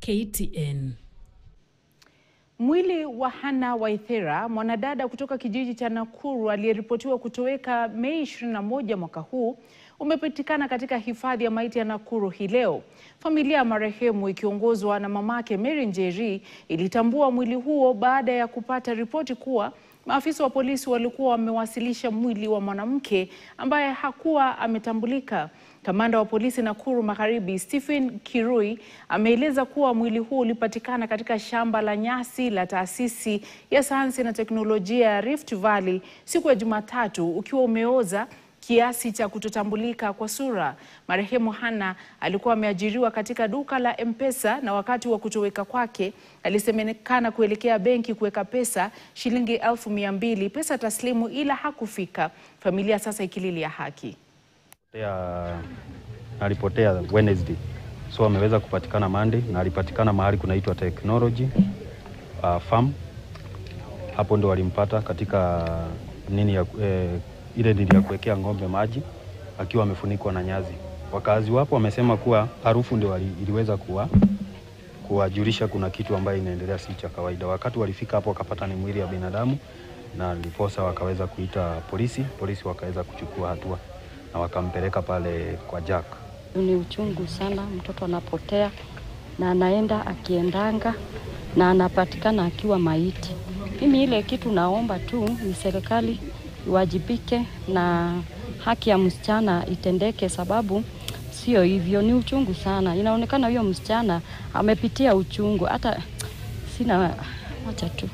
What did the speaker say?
KTN. Mwili wa Hannah Waithera, mwanadada kutoka kijiji cha Nakuru aliyeripotiwa kutoweka Mei 21 mwaka huu, umepatikana katika hifadhi ya maiti ya Nakuru hii leo. Familia ya marehemu ikiongozwa na mamake Mary Njeri ilitambua mwili huo baada ya kupata ripoti kuwa maafisa wa polisi walikuwa wamewasilisha mwili wa mwanamke ambaye hakuwa ametambulika. Kamanda wa polisi Nakuru Magharibi Stephen Kirui ameeleza kuwa mwili huu ulipatikana katika shamba la nyasi la taasisi ya sayansi na teknolojia ya Rift Valley siku ya Jumatatu ukiwa umeoza kiasi cha kutotambulika kwa sura. Marehemu Hannah alikuwa ameajiriwa katika duka la M-Pesa na wakati wa kutoweka kwake alisemekana kuelekea benki kuweka pesa shilingi 200,000 pesa taslimu, ila hakufika. Familia sasa ikililia haki. Alipotea Wednesday, so ameweza kupatikana Monday na alipatikana mahali kunaitwa Technology Farm. Hapo ndo walimpata katika ile nini ya kuwekea ng'ombe maji akiwa amefunikwa na nyazi. Wakazi wapo wamesema kuwa harufu ndio iliweza kuwajulisha kuna kitu ambayo inaendelea si cha kawaida. Wakati walifika hapo wakapata ni mwili ya binadamu na ndiposa wakaweza kuita polisi wakaweza kuchukua hatua na wakampeleka pale kwa Jack. Ni uchungu sana, mtoto anapotea na anaenda akiendanga na anapatikana akiwa maiti. Mimi ile kitu naomba tu ni serikali iwajibike na haki ya msichana itendeke, sababu sio hivyo, ni uchungu sana. Inaonekana huyo msichana amepitia uchungu, hata sina wacha tu.